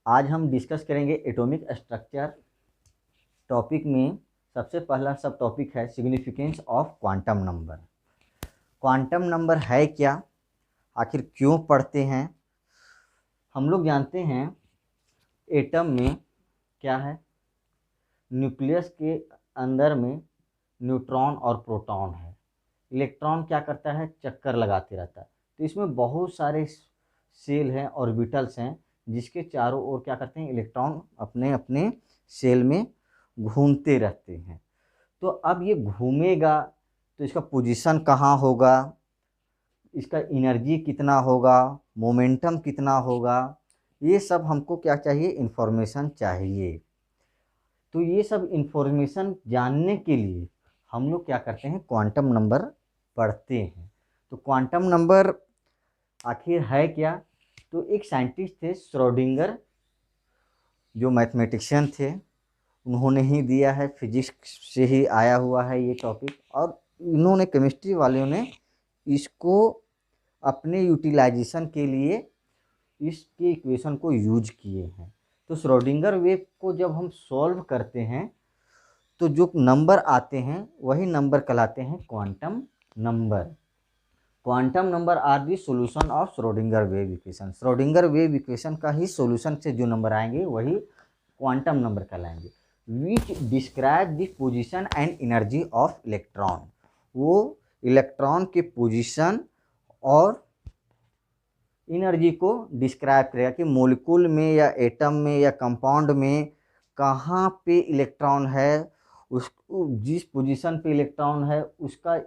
आज हम डिस्कस करेंगे एटॉमिक स्ट्रक्चर टॉपिक में। सबसे पहला सब टॉपिक है significance of quantum number. Quantum number है क्या, आखिर क्यों पढ़ते हैं। हम लोग जानते हैं एटम में क्या है, न्यूक्लियस के अंदर में न्यूट्रॉन और प्रोटॉन है। इलेक्ट्रॉन क्या करता है, चक्कर लगाते रहता है। तो इसमें बहुत सारे सेल हैं, ऑर्बिटल्स हैं, जिसके चारों ओर क्या करते हैं, इलेक्ट्रॉन अपने अपने सेल में घूमते रहते हैं। तो अब ये घूमेगा तो इसका पोजीशन कहाँ होगा, इसका एनर्जी कितना होगा, मोमेंटम कितना होगा, ये सब हमको क्या चाहिए, इन्फॉर्मेशन चाहिए। तो ये सब इन्फॉर्मेशन जानने के लिए हम लोग क्या करते हैं, क्वांटम नंबर पढ़ते हैं। तो क्वांटम नंबर आखिर है क्या। तो एक साइंटिस्ट थे श्रोडिंगर, जो मैथमेटिशियन थे, उन्होंने ही दिया है, फिजिक्स से ही आया हुआ है ये टॉपिक। और इन्होंने, केमिस्ट्री वालों ने इसको अपने यूटिलाइजेशन के लिए इसके इक्वेशन को यूज किए हैं। तो श्रोडिंगर वेव को जब हम सॉल्व करते हैं तो जो नंबर आते हैं वही नंबर कहलाते हैं quantum number. Quantum number are the solution of Schrodinger wave equation. Schrodinger wave equation का ही सॉल्यूशन से जो नंबर आएंगे वही क्वांटम नंबर कहलाएंगे। Which describe the position and energy of electron. वो इलेक्ट्रॉन के पोजीशन और एनर्जी को डिस्क्राइब करेगा कि मॉलिक्यूल में या एटम में या कंपाउंड में कहाँ पे इलेक्ट्रॉन है, उस जिस पोजीशन पे इलेक्ट्रॉन है उसका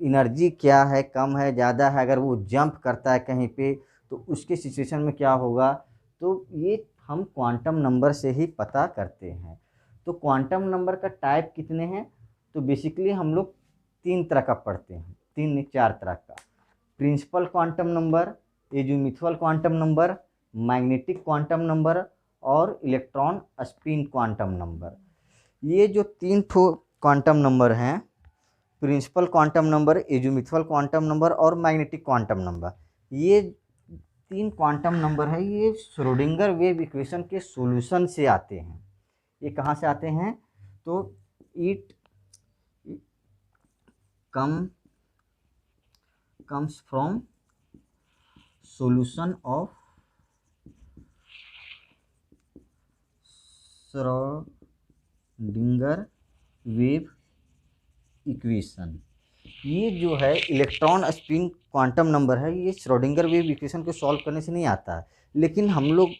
एनर्जी क्या है, कम है, ज़्यादा है, अगर वो जंप करता है कहीं पे तो उसके सिचुएशन में क्या होगा। तो ये हम क्वांटम नंबर से ही पता करते हैं। तो क्वांटम नंबर का टाइप कितने हैं, तो बेसिकली हम लोग 3 तरह का पढ़ते हैं, 4 तरह का। Principal quantum number, azimuthal quantum number, magnetic quantum number और इलेक्ट्रॉन स्पिन क्वांटम नंबर। ये जो 3 ठो क्वांटम नंबर हैं, principal quantum number, azimuthal quantum number और मैग्नेटिक क्वांटम नंबर, ये 3 क्वांटम नंबर है, ये श्रोडिंगर वेव इक्वेशन के सॉल्यूशन से आते हैं। ये कहाँ से आते हैं, तो it comes from solution of Schrodinger wave equation. ये जो है इलेक्ट्रॉन स्पिन क्वांटम नंबर है, ये श्रोडिंगर वेव इक्वेशन को सॉल्व करने से नहीं आता है, लेकिन हम लोग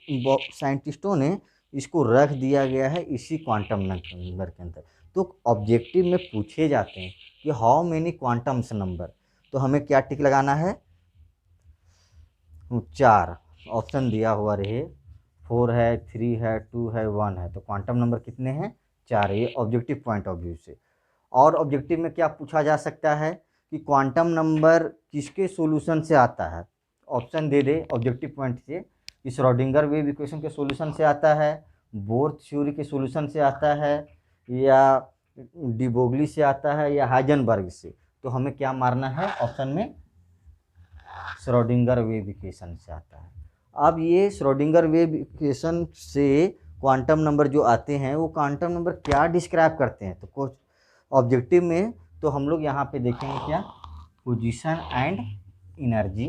साइंटिस्टों ने इसको रख दिया गया है इसी क्वांटम नंबर के अंदर। तो ऑब्जेक्टिव में पूछे जाते हैं कि हाउ मेनी क्वांटम्स नंबर, तो हमें क्या टिक लगाना है, 4 ऑप्शन दिया हुआ रहे, 4 है, 3 है, 2 है, 1 है। तो क्वांटम नंबर कितने हैं, 4 है। ये ऑब्जेक्टिव पॉइंट ऑफ व्यू से। और ऑब्जेक्टिव में क्या पूछा जा सकता है कि क्वांटम नंबर किसके सॉल्यूशन से आता है, ऑप्शन दे दे ऑब्जेक्टिव पॉइंट से कि श्रोडिंगर वेव इक्वेशन के सॉल्यूशन से आता है, बोर थ्योरी के सॉल्यूशन से आता है, या डी ब्रोगली से आता है, या हाइजेनबर्ग से। तो हमें क्या मारना है, ऑप्शन में श्रोडिंगर वेव इक्वेशन से आता है। अब ये श्रोडिंगर वेव इक्वेशन से क्वांटम नंबर जो आते हैं वो क्वांटम नंबर क्या डिस्क्राइब करते हैं, तो कुछ ऑब्जेक्टिव में तो हम लोग यहाँ पे देखेंगे क्या, पोजीशन एंड एनर्जी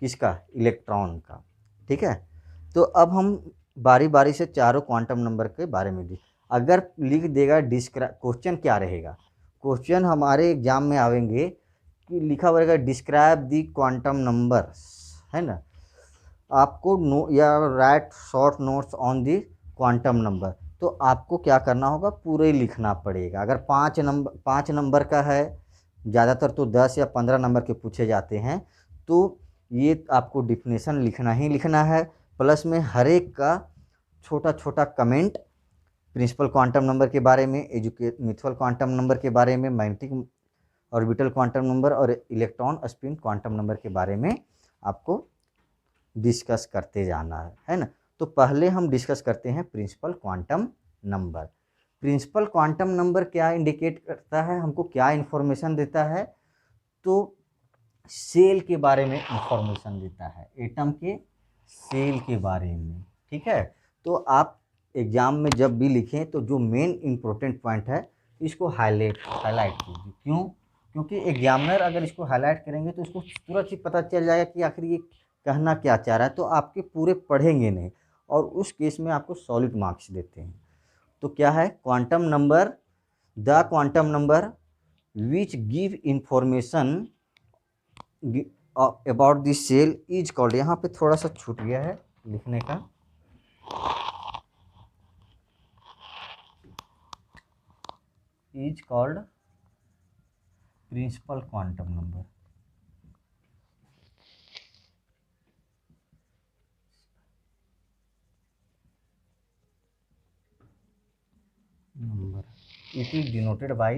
किसका, इलेक्ट्रॉन का। ठीक है, तो अब हम बारी बारी से चारों क्वांटम नंबर के बारे में अगर लिख देगा क्वेश्चन क्या रहेगा, क्वेश्चन हमारे एग्जाम में आवेंगे कि लिखा हुआ रहेगा डिस्क्राइब दी क्वांटम नंबर, है ना। आपको या right short notes on the quantum number, तो आपको क्या करना होगा, पूरे लिखना पड़ेगा। अगर 5 नंबर का है, ज़्यादातर तो 10 या 15 नंबर के पूछे जाते हैं, तो ये आपको डिफिनेशन लिखना ही लिखना है, प्लस में हर एक का छोटा छोटा कमेंट प्रिंसिपल क्वांटम नंबर के बारे में, एजीमुथुअल क्वांटम नंबर के बारे में, मैग्नेटिक ऑर्बिटल क्वांटम नंबर और इलेक्ट्रॉन स्पिन क्वांटम नंबर के बारे में आपको डिस्कस करते जाना है ना। तो पहले हम डिस्कस करते हैं principal quantum number. Principal quantum number क्या इंडिकेट करता है, हमको क्या इन्फॉर्मेशन देता है, तो सेल के बारे में इंफॉर्मेशन देता है, एटम के सेल के बारे में। ठीक है। तो आप एग्ज़ाम में जब भी लिखें तो जो मेन इम्पोर्टेंट पॉइंट है इसको हाईलाइट कीजिए। क्यों? क्योंकि एग्जामिनर अगर इसको हाईलाइट करेंगे तो उसको तुरंत ही पता चल जाएगा कि आखिर ये कहना क्या चाह रहा है, तो आपके पूरे पढ़ेंगे नहीं और उस केस में आपको सॉलिड मार्क्स देते हैं। तो क्या है quantum number, the quantum number which give information about this shell is called, यहाँ पे थोड़ा सा छूट गया है लिखने का, is called principal quantum number. it is denoted by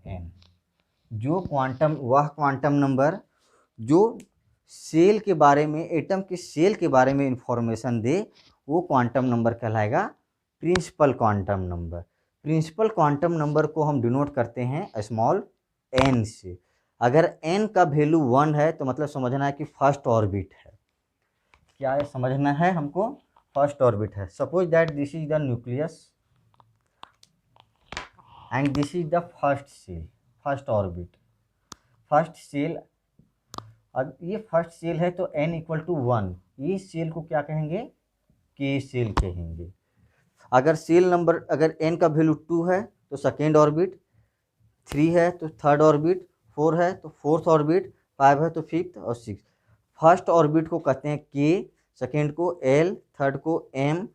n। जो क्वांटम, वह क्वांटम नंबर जो सेल के बारे में, एटम के सेल के बारे में इंफॉर्मेशन दे, वो क्वांटम नंबर कहलाएगा principal quantum number. Principal quantum number को हम डिनोट करते हैं स्मॉल n से। अगर n का वैल्यू 1 है तो मतलब समझना है कि फर्स्ट ऑर्बिट है। क्या है समझना है हमको? फर्स्ट ऑर्बिट है। Suppose that this is the nucleus and this is the first shell, first orbit, first shell. अब ये फर्स्ट सेल है तो n इक्वल टू 1, ये सेल को क्या कहेंगे? k सेल कहेंगे। अगर सेल नंबर, अगर n का वैल्यू 2 है तो सेकेंड ऑर्बिट, 3 है तो थर्ड ऑर्बिट, 4 है तो फोर्थ ऑर्बिट, 5 है तो फिफ्थ और 6। फर्स्ट ऑर्बिट को कहते हैं k, सेकेंड को l, थर्ड को m,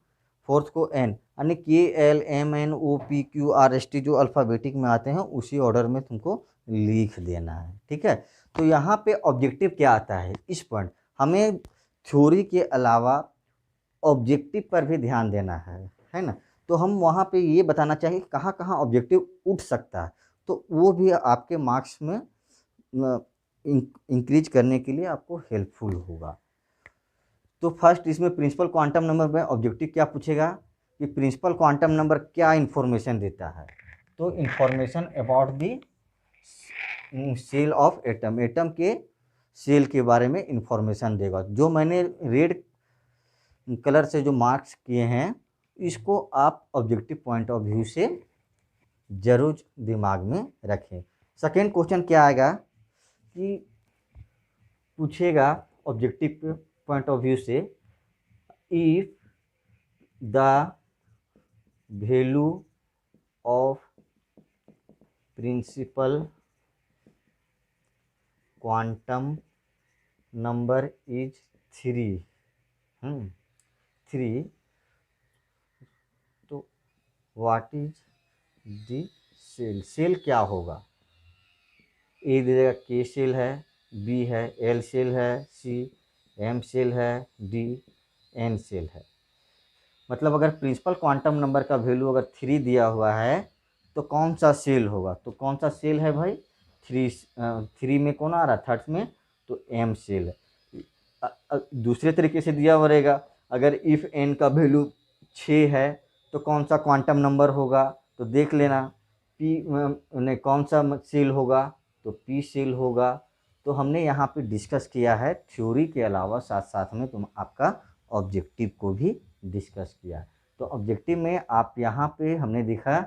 फोर्थ को n, यानी k l m n o p q r s t जो अल्फ़ाबेटिक में आते हैं उसी ऑर्डर में तुमको लिख देना है। ठीक है। तो यहाँ पे ऑब्जेक्टिव क्या आता है इस पॉइंट, हमें थ्योरी के अलावा ऑब्जेक्टिव पर भी ध्यान देना है ना। तो हम वहाँ पे ये बताना चाहिए कहाँ कहाँ ऑब्जेक्टिव उठ सकता है, तो वो भी आपके मार्क्स में इंक्रीज करने के लिए आपको हेल्पफुल होगा। तो फर्स्ट इसमें प्रिंसिपल क्वांटम नंबर में ऑब्जेक्टिव क्या पूछेगा कि प्रिंसिपल क्वांटम नंबर क्या इन्फॉर्मेशन देता है। तो information about the shell of atom, atom के सेल के बारे में इन्फॉर्मेशन देगा। जो मैंने रेड कलर से जो मार्क्स किए हैं इसको आप ऑब्जेक्टिव पॉइंट ऑफ व्यू से जरूर दिमाग में रखें। सेकेंड क्वेश्चन क्या आएगा कि पूछेगा ऑब्जेक्टिव पॉइंट ऑफ व्यू से, if the value of principal quantum number is 3, 3, तो what is the shell, shell क्या होगा? ए दे देगा के सेल है, बी है एल सेल है, सी एम सेल है, डी एन सेल है। मतलब अगर प्रिंसिपल क्वांटम नंबर का वैल्यू अगर 3 दिया हुआ है तो कौन सा सेल होगा? तो कौन सा सेल है भाई? 3 में कौन आ रहा है? थर्ड में, तो एम सेल है। दूसरे तरीके से दिया हुआ रहेगा, अगर इफ़ एन का वैल्यू 6 है तो कौन सा क्वांटम नंबर होगा? तो देख लेना, पी ने कौन सा सेल होगा? तो पी सेल होगा। तो हमने यहाँ पे डिस्कस किया है थ्योरी के अलावा, साथ साथ में तुम आपका ऑब्जेक्टिव को भी डिस्कस किया। तो ऑब्जेक्टिव में आप यहाँ पे हमने देखा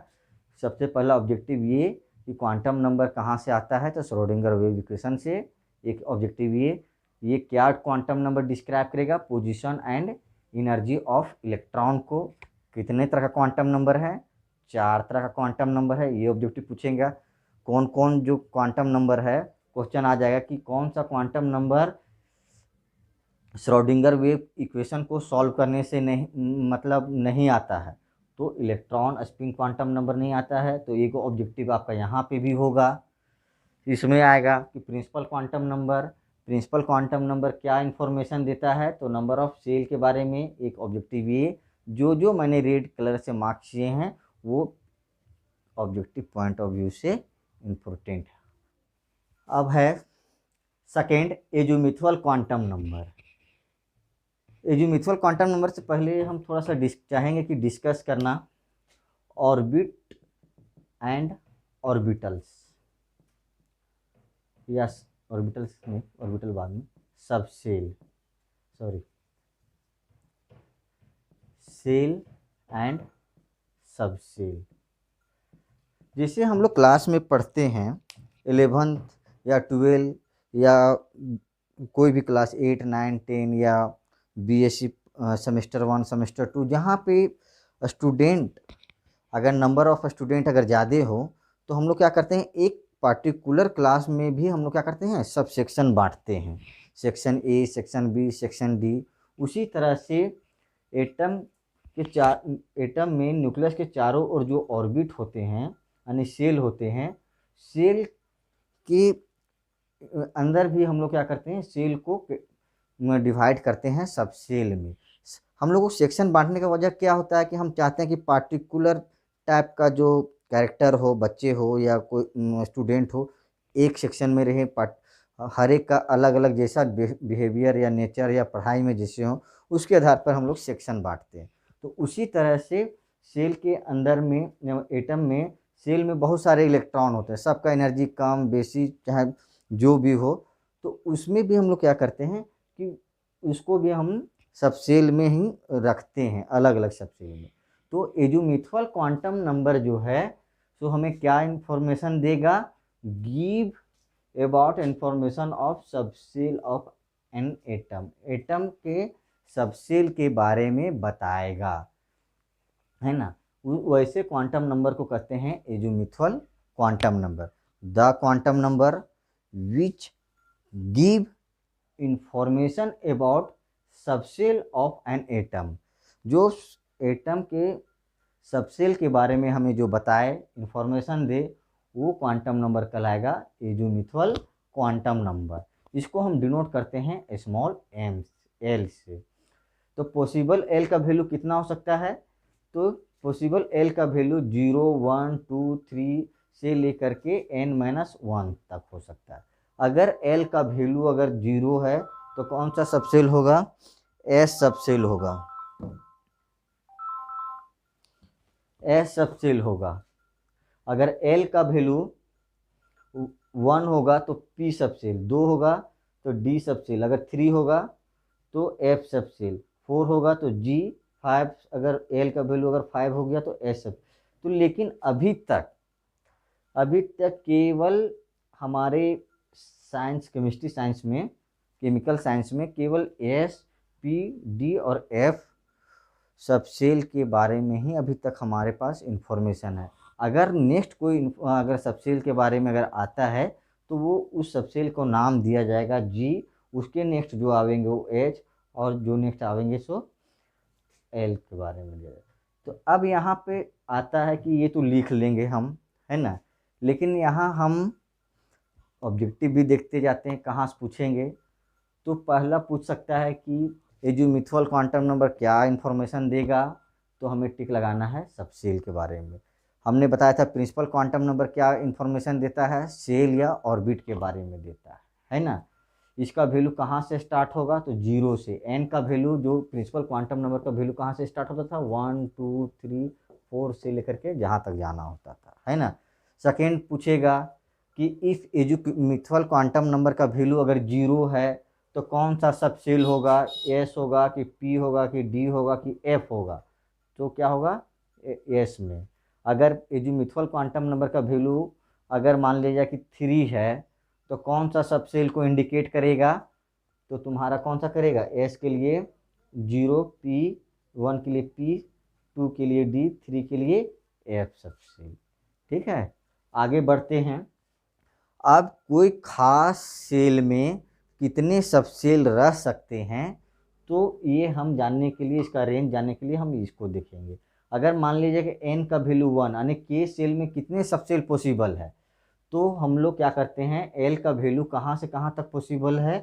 सबसे पहला ऑब्जेक्टिव ये कि क्वांटम नंबर कहाँ से आता है, तो श्रोडिंगर वेव इक्वेशन से। एक ऑब्जेक्टिव ये क्या क्वांटम नंबर डिस्क्राइब करेगा? Position and energy of electron को। कितने तरह का क्वांटम नंबर है? 4 तरह का क्वांटम नंबर है, ये ऑब्जेक्टिव पूछेगा। कौन कौन जो क्वांटम नंबर है, क्वेश्चन आ जाएगा कि कौन सा quantum number Schrodinger wave equation को सॉल्व करने से नहीं आता है। तो इलेक्ट्रॉन स्पिन क्वांटम नंबर नहीं आता है। तो एक ऑब्जेक्टिव आपका यहाँ पे भी होगा, इसमें आएगा कि प्रिंसिपल क्वांटम नंबर क्या इन्फॉर्मेशन देता है? तो नंबर ऑफ सेल के बारे में एक ऑब्जेक्टिव ये। जो मैंने रेड कलर से मार्क किए हैं वो ऑब्जेक्टिव पॉइंट ऑफ व्यू से इम्पोर्टेंट है। अब है second azimuthal quantum number. Azimuthal quantum number से पहले हम थोड़ा सा चाहेंगे कि डिस्कस करना orbit and orbitals. Yes, orbitals में, ऑर्बिटल बाद में, subshell, sorry, shell and subshell. जैसे हम लोग क्लास में पढ़ते हैं 11th या 12 या कोई भी क्लास 8, 9, 10 या बीएससी सेमेस्टर 1 सेमेस्टर 2, जहाँ पे स्टूडेंट, अगर नंबर ऑफ स्टूडेंट अगर ज़्यादा हो तो हम लोग क्या करते हैं, एक पार्टिकुलर क्लास में भी हम लोग क्या करते हैं, सब सेक्शन बांटते हैं, section A, section B, section D. उसी तरह से एटम एटम में न्यूक्लियस के चारों ओर जो ऑर्बिट होते हैं यानी सेल होते हैं, सेल के अंदर भी हम लोग क्या करते हैं, सेल को डिवाइड करते हैं सब सेल में। हम लोग को सेक्शन बांटने का वजह क्या होता है कि हम चाहते हैं कि पार्टिकुलर टाइप का जो कैरेक्टर हो, बच्चे हो या कोई स्टूडेंट हो, एक सेक्शन में रहे, हर एक का अलग अलग जैसा बिहेवियर या नेचर या पढ़ाई में जैसे हो, उसके आधार पर हम लोग सेक्शन बांटते हैं। तो उसी तरह से सेल के अंदर में, एटम में, सेल में बहुत सारे इलेक्ट्रॉन होते हैं, सबका एनर्जी कम बेसी चाहे जो भी हो, तो उसमें भी हम लोग क्या करते हैं कि उसको भी हम सब सेल में ही रखते हैं, अलग अलग सब सेल में। तो एजीमुथुअल क्वांटम नंबर जो है तो हमें क्या इंफॉर्मेशन देगा, give about information of subshell of an atom, atom के सबसेल के बारे में बताएगा, है ना। वैसे क्वांटम नंबर को कहते हैं azimuthal quantum number, the quantum number which give information about subshell of an atom, जो एटम के सबसेल के बारे में हमें जो बताए, इंफॉर्मेशन दे, वो क्वांटम नंबर कहलाएगा एजीमुथुअल क्वांटम नंबर। इसको हम डिनोट करते हैं स्मॉल एम, एल से। तो पॉसिबल एल का वैल्यू कितना हो सकता है, तो पॉसिबल एल का वैल्यू 0, 1, 2, 3 से लेकर के n-1 तक हो सकता है। अगर एल का वैल्यू अगर 0 है तो कौन सा सबसेल होगा, एस सबसेल होगा, एस सबसेल होगा। अगर एल का वैल्यू 1 होगा तो पी सबसेल, 2 होगा तो डी सबसेल, अगर 3 होगा तो एफ सबसेल, 4 होगा तो जी, 5 अगर एल का वैल्यू अगर 5 हो गया तो एस सब। तो लेकिन अभी तक केवल हमारे साइंस, केमिस्ट्री साइंस में, केमिकल साइंस में केवल एस, पी, डी और एफ सबसेल के बारे में ही अभी तक हमारे पास इंफॉर्मेशन है। अगर नेक्स्ट कोई अगर सबसेल के बारे में अगर आता है तो वो उस सबसेल को नाम दिया जाएगा जी, उसके नेक्स्ट जो आवेंगे वो एच, और जो नेक्स्ट आवेंगे सो एल के बारे में दिया जाएगा। तो अब यहाँ पे आता है कि ये तो लिख लेंगे हम, है ना, लेकिन यहाँ हम ऑब्जेक्टिव भी देखते जाते हैं, कहाँ से पूछेंगे। तो पहला पूछ सकता है कि एजीमुथुअल क्वांटम नंबर क्या इंफॉर्मेशन देगा, तो हमें टिक लगाना है सबसेल के बारे में। हमने बताया था प्रिंसिपल क्वांटम नंबर क्या इंफॉर्मेशन देता है, सेल या ऑर्बिट के बारे में देता है ना। इसका वैल्यू कहाँ से स्टार्ट होगा, तो 0 से। एन का वैल्यू, जो प्रिंसिपल क्वांटम नंबर का वैल्यू कहाँ से स्टार्ट होता था, 1, 2, 3, 4 से लेकर के जहाँ तक जाना होता था, है ना। सेकेंड पूछेगा कि इफ एजीमुथुअल क्वांटम नंबर का वैल्यू अगर 0 है तो कौन सा सबसेल होगा, एस होगा कि पी होगा कि डी होगा कि एफ होगा, तो क्या होगा, एस में। अगर एजीमुथुअल क्वांटम नंबर का वैल्यू अगर मान लीजिए कि 3 है तो कौन सा सबसेल को इंडिकेट करेगा, तो तुम्हारा कौन सा करेगा, एस के लिए 0, पी 1 के लिए पी, 2 के लिए डी, 3 के लिए एफ सबसेल। ठीक है, आगे बढ़ते हैं। अब कोई खास सेल में कितने सबसेल रह सकते हैं, तो ये हम जानने के लिए, इसका रेंज जानने के लिए हम इसको देखेंगे। अगर मान लीजिए कि n का वैल्यू 1 यानी के सेल में कितने सबसेल पॉसिबल है, तो हम लोग क्या करते हैं, l का वैल्यू कहाँ से कहाँ तक पॉसिबल है,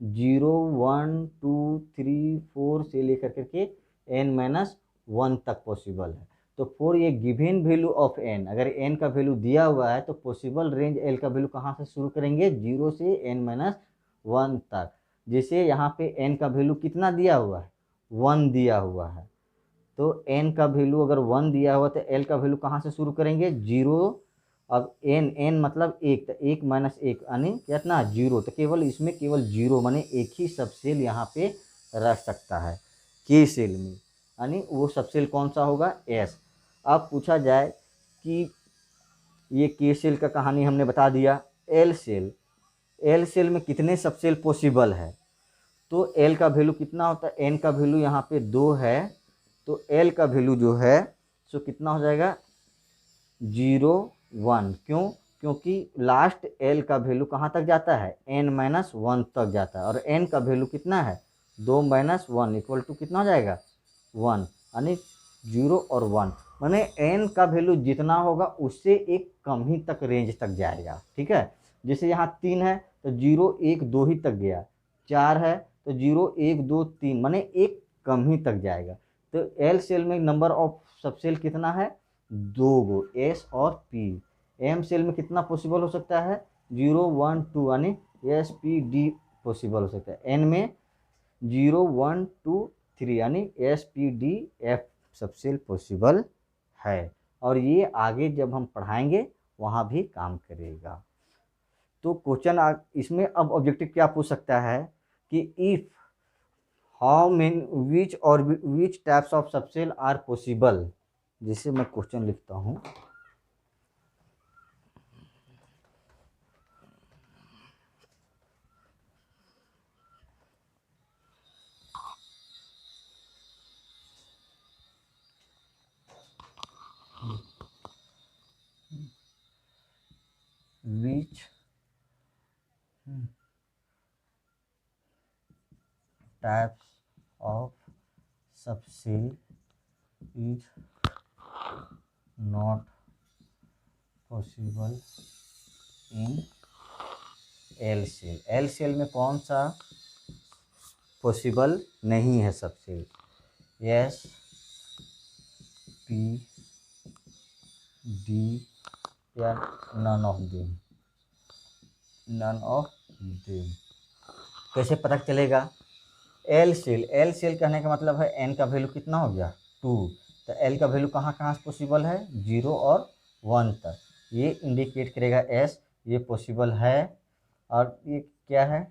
0, 1, 2, 3, 4 से लेकर करके n-1 तक पॉसिबल है। तो फॉर ये गिवन वैल्यू ऑफ n, अगर n का वैल्यू दिया हुआ है तो पॉसिबल रेंज l का वैल्यू कहाँ से शुरू करेंगे, 0 से n-1 तक। जैसे यहाँ पे n का वैल्यू कितना दिया हुआ है, 1 दिया हुआ है, तो n का वैल्यू अगर 1 दिया हुआ तो l का वैल्यू कहाँ से शुरू करेंगे, 0 अब n मतलब एक, तो एक माइनस एक यानी कितना, जीरो। तो केवल इसमें केवल जीरो माने एक ही सब सेल यहाँ पे रख सकता है के सेल में, यानी वो सब सेल कौन सा होगा, एस। अब पूछा जाए कि ये के सेल का कहानी हमने बता दिया। एल सेल में कितने सब सेल पॉसिबल है, तो एल का वैल्यू कितना होता है, एन का वैल्यू यहाँ पे 2 है, तो एल का वैल्यू जो है सो कितना हो जाएगा, 0 1। क्यों, क्योंकि लास्ट एल का वैल्यू कहाँ तक जाता है, n-1 तक जाता है, और n का वैल्यू कितना है, 2 - 1 इक्वल टू कितना हो जाएगा, 1, यानी 0 और 1, माने n का वैल्यू जितना होगा उससे एक कम ही तक रेंज तक जाएगा। ठीक है, जैसे यहाँ 3 है तो 0 1 2 ही तक गया, 4 है तो 0 1 2 3, माने एक कम ही तक जाएगा। तो एल सेल में नंबर ऑफ सब सेल कितना है, 2 गो, एस और पी। एम सेल में कितना पॉसिबल हो सकता है, 0 1 2, यानी एस पी डी पॉसिबल हो सकता है। एन में 0 1 2 3, यानी एस पी डी एफ सब सेल पॉसिबल है, और ये आगे जब हम पढ़ाएंगे वहाँ भी काम करेगा। तो क्वेश्चन इसमें अब ऑब्जेक्टिव क्या पूछ सकता है कि if how men which types of subshell are possible. जैसे मैं क्वेश्चन लिखता हूँ, which types of subcell is not possible in L shell. L shell में कौन सा पॉसिबल नहीं है सबसेल, एस पी डी या none of them, none of them. कैसे पता चलेगा, एल सेल कहने का मतलब है एन का वैल्यू कितना हो गया, 2, तो एल का वैल्यू कहाँ कहाँ से पॉसिबल है, 0 और 1 तक। ये इंडिकेट करेगा एस, ये पॉसिबल है, और ये क्या है,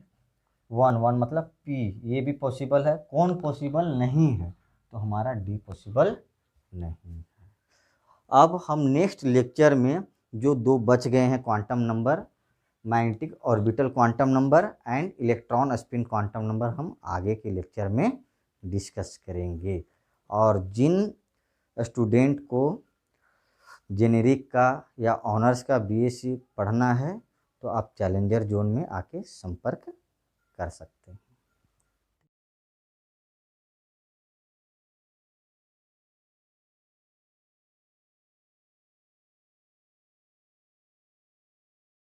1 मतलब पी, ये भी पॉसिबल है। कौन पॉसिबल नहीं है, तो हमारा डी पॉसिबल नहीं है। अब हम नेक्स्ट लेक्चर में जो दो बच गए हैं quantum number, magnetic orbital quantum number and electron spin quantum number, हम आगे के लेक्चर में डिस्कस करेंगे। और जिन स्टूडेंट को जेनेरिक का या ऑनर्स का बीएससी पढ़ना है तो आप चैलेंजर जोन में आके संपर्क कर सकते हैं।